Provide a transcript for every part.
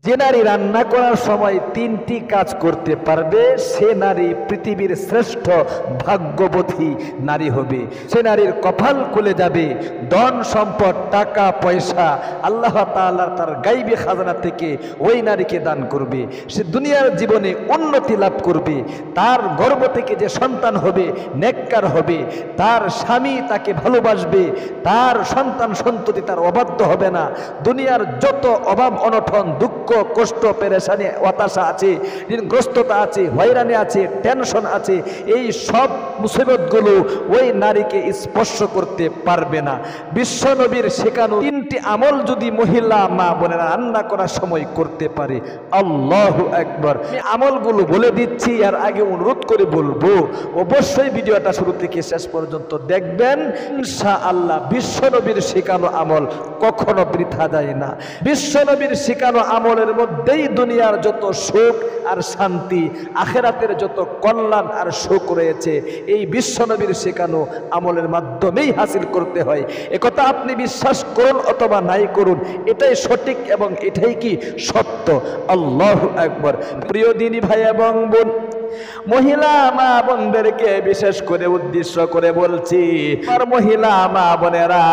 যে নারী রান্না করার সময় 3টি কাজ করতে পারবে সে নারী পৃথিবীর শ্রেষ্ঠ ভাগ্যবতী নারী হবে। সে নারীর কপাল খুলে যাবে, ধন সম্পদ টাকা পয়সা আল্লাহ তাআলা তার গায়বী খাজানা থেকে ওই নারীকে দান করবে। সে দুনিয়ার জীবনে উন্নতি লাভ করবে, তার গর্ভ থেকে যে সন্তান হবে নেককার হবে, তার স্বামী তাকে ভালোবাসবে, তার সন্তান সন্ততি তার অবাধ্য হবে না। দুনিয়ার যত অভাব অনটন দুঃখ কষ্ট পেরেশানি হতাশা আছে, ঋণগ্রস্ততা আছে, হয়রানি আছে, টেনশন আছে, এই সব মুসিবতগুলো ওই নারীকে স্পর্শ করতে পারবে না। বিশ্ব নবীর শেখানো 3টি আমল যদি মহিলা মা বোনেরা রান্না করার সময় করতে পারে, আল্লাহু আকবার। আমি আমলগুলো বলে দিচ্ছি, আর আগে অনুরোধ করে বলবো অবশ্যই ভিডিওটা শুরু থেকে শেষ পর্যন্ত দেখবেন ইনশাআল্লাহ। বিশ্ব নবীর শেখানো আমল কখনো বৃথা যায় না। বিশ্ব নবীর শেখানো আমলের মধ্যেই দুনিয়ার যত সুখ আর শান্তি, আখিরাতের যত কল্যাণ আর সুখ রয়েছে এই বিশ্ব নবীর শেখানো আমলের মাধ্যমেই হাসিল করতে হয়। একথা আপনি বিশ্বাস করুন অথবা নাই করুন, এটাই সঠিক এবং এটাই কি সত্য। আল্লাহু আকবার। প্রিয় দিনী ভাই এবং বোন, মহিলা মা বোনদেরকে বিশেষ করে উদ্দেশ্য করে বলছি, আর মহিলা মা বোনেরা,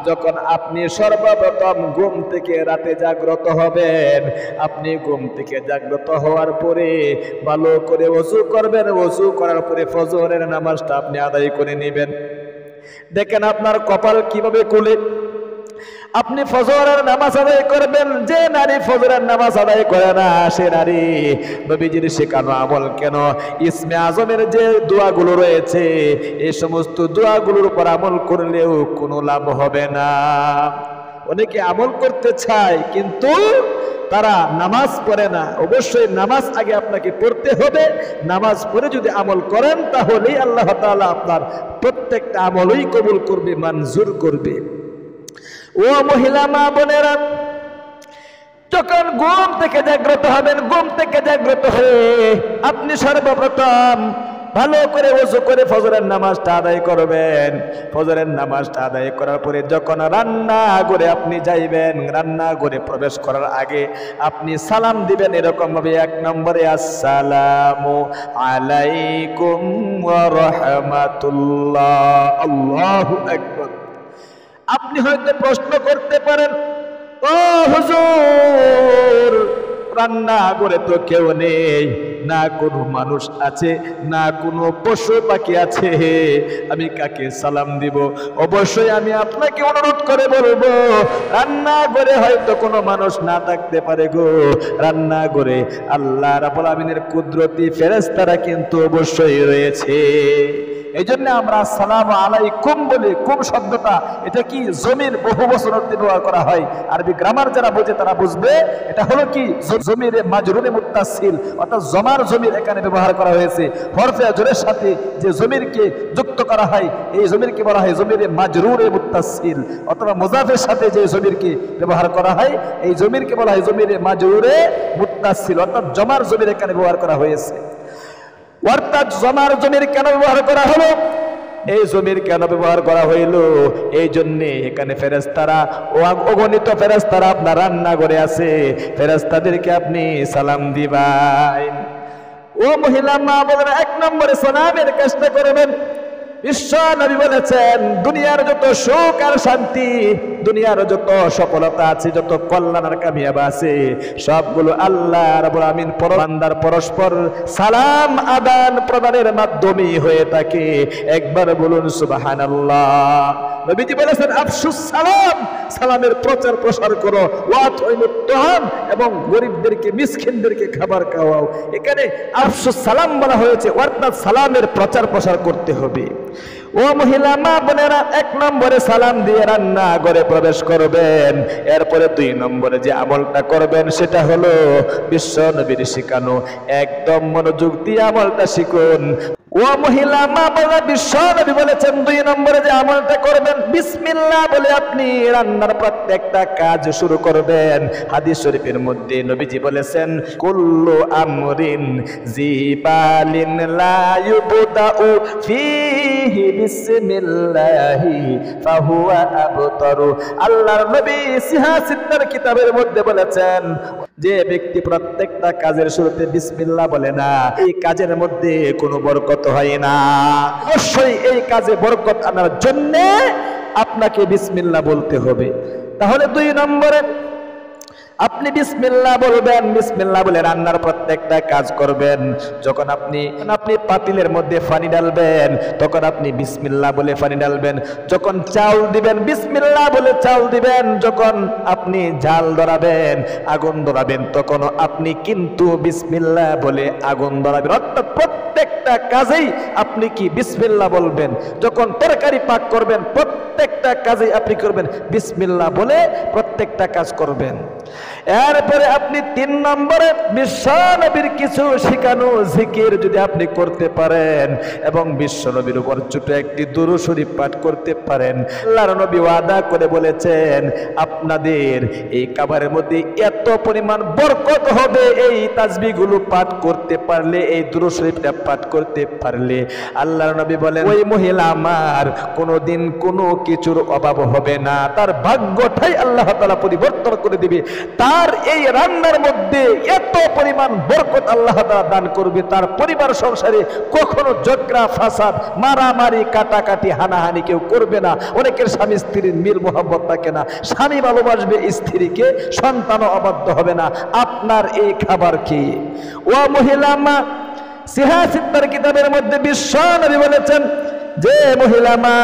যখন আপনি সর্বপ্রথম ঘুম থেকে রাতে জাগ্রত হবেন, আপনি ঘুম থেকে জাগ্রত হওয়ার পরে ভালো করে ওযু করবেন। ওযু করার পরে ফজরের নামাজটা আপনি আদায় করে নেবেন। দেখেন আপনার কপাল কিভাবে খুলে। আপনি ফজরের নামাজ আদায় করবেন। যে নারী ফজরের নামাজ আদায় করে না সে নারী নবীজির শেখানো আমল কেন, ইসমে আজমের যে দোয়াগুলো রয়েছে এই সমস্ত দোয়াগুলোর উপর আমল করলেও কোনো লাভ হবে না। অনেকে আমল করতে চায় কিন্তু তারা নামাজ পড়ে না। অবশ্যই নামাজ আগে আপনাকে পড়তে হবে। নামাজ পড়ে যদি আমল করেন তাহলেই আল্লাহ তাআলা আপনার প্রত্যেকটা আমলই কবুল করবে, মঞ্জুর করবে। ও মহিলা মা বোনেরা, যখন ঘুম থেকে জাগ্রত হবেন, ঘুম থেকে জাগ্রত হয়ে আপনি সর্বপ্রথম ভালো করে ওযু করে ফজরের নামাজটা আদায় করবেন। ফজরের নামাজটা আদায় করার পরে যখন রান্নাঘরে আপনি যাইবেন, রান্নাঘরে প্রবেশ করার আগে আপনি সালাম দিবেন এরকম ভাবে, 1 নম্বরে আসসালামু আলাইকুম ওয়া রাহমাতুল্লাহ। আল্লাহু আকবার। আপনি হয়তো প্রশ্ন করতে পারেন, ও হুজুর, রান্নাঘরে তো কেউ নেই, না কোনো মানুষ আছে, না কোনো পশু পাখি আছে, আমি কাকে সালাম দিব? অবশ্যই আমি আপনাকে অনুরোধ করে বলবো, রান্নাঘরে হয়তো কোনো মানুষ না থাকতে পারে গো, রান্নাঘরে আল্লাহ রাব্বুল আমিনের কুদরতি ফেরেশতারা কিন্তু অবশ্যই রয়েছে। এই জন্য আমরা আসসালামু আলাইকুম বলি। কুম শব্দটা এটা কি জমির বহু বচন অর্থে ব্যবহার করা হয়। আরবি গ্রামার যারা বোঝে তারা বুঝবে এটা হলো কি জমিরে মাজরুরে মুত্তাসিল, অর্থাৎ জমার জমির এখানে ব্যবহার করা হয়েছে। হরফে জরের সাথে যে জমিরকে যুক্ত করা হয় এই জমিরকে বলা হয় জমিরে মাজরুরে মুত্তাসিল, অথবা মুজাফের সাথে যে জমিরকে ব্যবহার করা হয় এই জমিরকে বলা হয় জমিরে মাজরুরে মুত্তাসিল, অর্থাৎ জমার জমির এখানে ব্যবহার করা হয়েছে। অর্থাৎ জমার জমির কেন ব্যবহার করা হলো? এই জমির কেন ব্যবহার করা হইল? এই জন্যে এখানে ফেরেশতারা অগণিত ফেরেশতারা আপনার রান্নাঘরে আছে, ফেরেশতাদেরকে আপনি সালাম দিবেন। ও মহিলা মা বোনেরা, 1 নম্বরে সালামের কাজটা করবেন। বিশ্ব নবী বলেছেন দুনিয়ার যত সুখ আর শান্তি, দুনিয়ার যত সফলতা আছে, যত কল্যাণ আর কামিয়াব আছে, সবগুলো আল্লাহ রাব্বুল আমিন বান্দার পরস্পর সালাম আদান প্রদানের মাধ্যমে হয়ে থাকে। একবার বলুন সুবহানাল্লাহ। নবীজি বলেছেন আফসুস সালাম, সালামের প্রচার প্রসার করো, ওয়াতইমুত তাআম, এবং গরিবদেরকে মিসকিনদেরকে খাবার খাওয়াও। এখানে আফসুস সালাম বলা হয়েছে, অর্থাৎ সালামের প্রচার প্রসার করতে হবে। ও মহিলা মা বোনেরা, 1 নম্বরে সালাম দিয়ে রান্নাঘরে প্রবেশ করবেন। এরপরে 2 নম্বরে যে আমলটা করবেন সেটা হলো বিশ্ব নবীর শেখানো, একদম মনোযোগ দিয়ে আমলটা শিখুন। ও মহিলা মা বোনেরা, বিশ্ব নবী বলেছেন 2 নম্বরে যে আমলটা করবেন, বিসমিল্লাহ বলে আপনি রান্নার প্রত্যেকটা কাজ শুরু করবেন। হাদিস শরীফের মধ্যে নবীজি বলেছেন কুল্লু আমরিন জিবালিন লা ইউবদাউ ফিহি বিসমিল্লাহি ফাহুয়া আবতারু। আল্লাহর নবী সিহাহ সিত্তার কিতাবের মধ্যে বলেছেন যে ব্যক্তি প্রত্যেকটা কাজের শুরুতে বিসমিল্লাহ বলে না, এই কাজের মধ্যে কোনো বরকত হয় না। অবশ্যই এই কাজে বরকত আনার জন্য আপনাকে বিসমিল্লাহ বলতে হবে। তাহলে 2 নম্বরে আপনি বিসমিল্লাহ বলবেন, বিসমিল্লাহ বলে রান্নার প্রত্যেকটা কাজ করবেন। যখন আপনি পাতিলের মধ্যে পানি ঢালবেন তখন আপনি বিসমিল্লাহ বলে পানি ঢালবেন। যখন চাউল দিবেন বিসমিল্লাহ বলে চাউল দিবেন। যখন আপনি ঝাল ধরাবেন, আগুন ধরাবেন, তখনও আপনি কিন্তু বিসমিল্লাহ বলে আগুন ধরাবেন। অর্থাৎ প্রত্যেকটা কাজেই আপনি কি বিসমিল্লাহ বলবেন। যখন তরকারি পাক করবেন প্রত্যেকটা কাজেই আপনি করবেন বিসমিল্লাহ বলে প্রত্যেকটা কাজ করবেন। এরপরে আপনি 3 নম্বরে বিশ্বনবীর কিছু শিখানো জিকির যদি আপনি করতে পারেন এবং বিশ্বনবীর উপর ছোট একটি দুরূদ শরীফ পাঠ করতে পারেন, আল্লাহর নবী ওয়াদা করে বলেছেন আপনাদের এই খাবারের মধ্যে এত পরিমাণ বরকত হবে এই তাসবিহগুলো পাঠ করতে পারলে, এই দুরূদ শরীফটা পাঠ করতে পারলে। আল্লাহর নবী বলেন ওই মহিলা আমার কোনোদিন কোনো কিছুর অভাব হবে না, তার ভাগ্যটাই আল্লাহ তাআলা পরিবর্তন করে দিবে। তার এই রান্নার মধ্যে এত পরিমাণ বরকত আল্লাহ তাআলা দান করবে, তার পরিবার সংসারে কখনো ঝগড়া ফাসাদ মারামারি কাটাকাটি হানাহানি কেউ করবে না। অনেকের স্বামী স্ত্রীর মিল মোহাব্বত থাকে না, স্বামী ভালোবাসবে স্ত্রীকে, সন্তানও অবাধ্য হবে না। আপনার এই খাবার কি ও মহিলা মা সিহাসিত্তার কিতাবের মধ্যে বিশ্বনবী বলেছেন যে মহিলা মা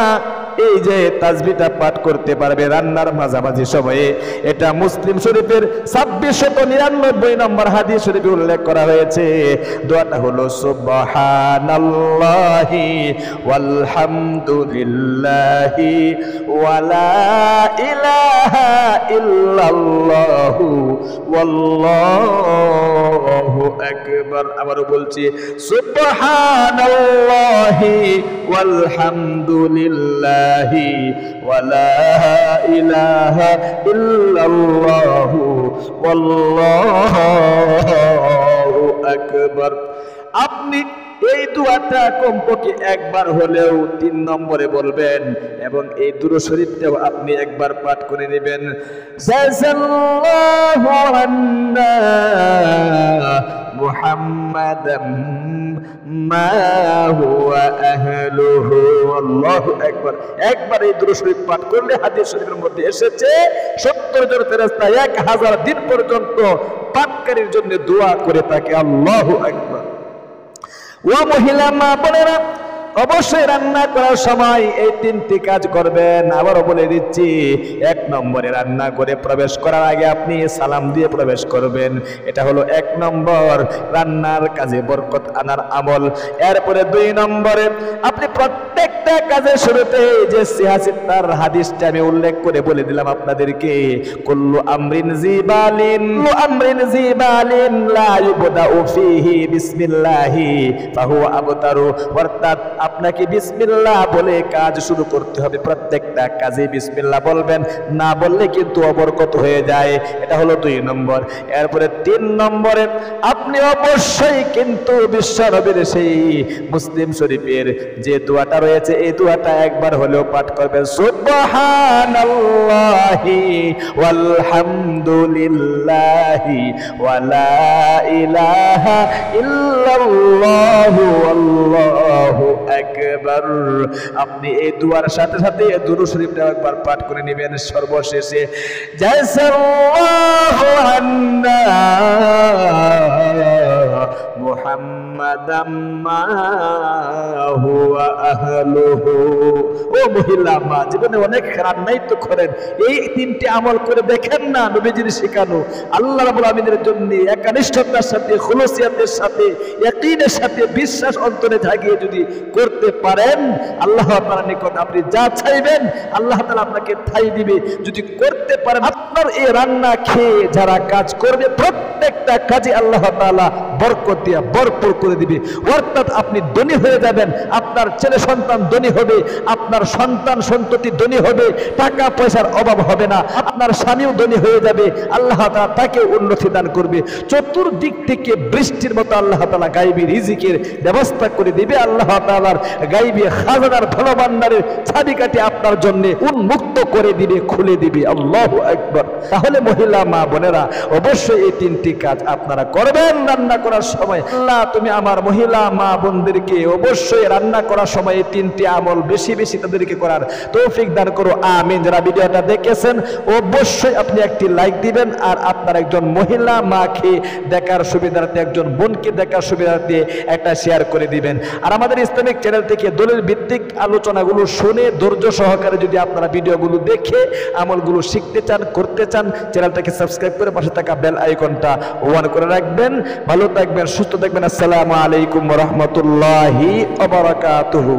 এই যে তাসবিহটা পাঠ করতে পারবে রান্নার মাঝামাঝি সময়ে, এটা মুসলিম শরীফের 2699 নম্বর হাদিস শরীফে উল্লেখ করা হয়েছে। দোয়াটা হলো সুবহানাল্লাহি ওয়ালহামদুলিল্লাহি ওয়ালা ইলাহা ইল্লাল্লাহু ওয়াল্লাহু আকবার। আবারও বলছি সুবহানাল্লাহি ওয়ালহামদুলিল্লাহি ওয়ালা ইলাহা ইল্লাল্লাহু ওয়াল্লাহু আকবার। আপনি এই দোয়াটা কমপক্ষে একবার হলেও 3 নম্বরে বলবেন এবং এই দুরূদ শরীফটাও আপনি একবার পাঠ করে নেবেন। জাযাল্লাহু আন্না মুহাম্মাদাম মা হুয়া আহলুহু। আল্লাহু আকবার। একবার এই দুরূদ শরীফ পাঠ করলে হাদিস শরীফের মধ্যে এসেছে 70 জন ফেরেশতা 1000 দিন পর্যন্ত পাঠকারীর জন্য দোয়া করে থাকে। আল্লাহু আকবার। ও মহিলা মা বোনেরা, অবশ্যই রান্না করার সময় এই 3টি কাজ করবেন। আবারও বলে দিচ্ছি, 1 নম্বরে রান্না করে প্রবেশ করার আগে আপনি সালাম দিয়ে প্রবেশ করবেন। এটা হলো 1 নম্বর রান্নার কাজে বরকত আনার আমল। এরপরে 2 নম্বরে আপনি প্রত্যেকটা কাজের শুরুতে যে সিহাসিত্তার হাদিসটা আমি উল্লেখ করে বলে দিলাম আপনাদেরকে, কুল্লু আমরিন জিবালিন লা ইউবদাউ ফীহি বিসমিল্লাহি ফাহুয়া আবতারু। অর্থাৎ আপনাকে বিসমিল্লাহ বলে কাজ শুরু করতে হবে। প্রত্যেকটা কাজে বিসমিল্লাহ বলবেন, না বললে কিন্তু অবরকত হয়ে যায়। এটা হলো 2 নম্বর। এরপরে 3 নম্বরে আপনি অবশ্যই কিন্তু বিশ্বনবীর সেই মুসলিম শরীফের যে দোয়াটা রয়েছে এই দোয়াটা একবার হলেও পাঠ করবেন। সুবহানাল্লাহি ওয়ালহামদুলিল্লাহি ওয়ালা ইলাহা ইল্লাল্লাহু আল্লাহু আকবার। আপনি এই দুয়ার সাথে সাথে দুরূদ শরীফটা একবার পাঠ করে নেবেন। সর্বশেষে জাযাল্লাহু আন্না মুহাম্মাদাম মা হুয়া আহলুহু। ও মহিলা মা, জীবনে অনেক রান্নাই তো করেন, এই 3টি আমল করে দেখেন না নবীজির শেখানো। আল্লাহ রাব্বুল আমিনের জন্য একনিষ্ঠতার সাথে, খুলুসিয়াতের সাথে, ইয়াকিনের সাথে, বিশ্বাস অন্তরে জাগিয়ে যদি করতে পারেন, আল্লাহ তাআলার নিকট আপনি যা চাইবেন আল্লাহ তাআলা আপনাকে তাই দিবে। যদি করতে পারেন, আপনার এই রান্না খেয়ে যারা কাজ করবে প্রত্যেকটা কাজে আল্লাহ তাআলা বরকত দিয়ে ভরপুর করে দিবে। অর্থাৎ আপনি ধনী হয়ে যাবেন, আপনার ছেলে সন্তান ধনী হবে, আপনার সন্তান সন্ততি ধনী হবে, টাকা পয়সার অভাব হবে না, আপনার স্বামীও ধনী হয়ে যাবে, আল্লাহ তাআলা তাকে উন্নতি দান করবে। চতুর্দিক থেকে বৃষ্টির মতো আল্লাহ তাআলা গায়বী রিজিকের ব্যবস্থা করে দিবে। আল্লাহ তাআলার গায়বী খাজানার ধনভাণ্ডারের চাবিকাঠি আপনার জন্য উন্মুক্ত করে দিবে, খুলে দিবে। আল্লাহু আকবার। তাহলে মহিলা মা বোনেরা অবশ্যই এই তিনটি কাজ আপনারা করবেন রান্না করার সময়। আল্লাহ তুমি আমার মহিলা মা বোনদেরকে অবশ্যই রান্না করার সময় এই তিনটি আমল বেশি বেশি তাদেরকে করার তৌফিক দান করো, আমিন। যারা ভিডিওটা দেখেছেন অবশ্যই আপনি একটি লাইক দিবেন, আর আপনার একজন মহিলা মাকে দেখার সুবিধার্থে, একজন বোনকে দেখার সুবিধার্থে একটা শেয়ার করে দিবেন। আর আমাদের ইসলামিক চ্যানেল থেকে দলিল ভিত্তিক আলোচনাগুলো শুনে ধৈর্য সহকারে যদি আপনারা ভিডিওগুলো দেখে আমলগুলো শিখতে চান, করতে চান, চ্যানেলটাকে সাবস্ক্রাইব করে পাশে থাকা বেল আইকনটা অন করে রাখবেন। ভালো থাকবেন, সুস্থ থাকবেন। আসসালামু আলাইকুম ওয়া রাহমাতুল্লাহি ওয়া বারাকাতুহু।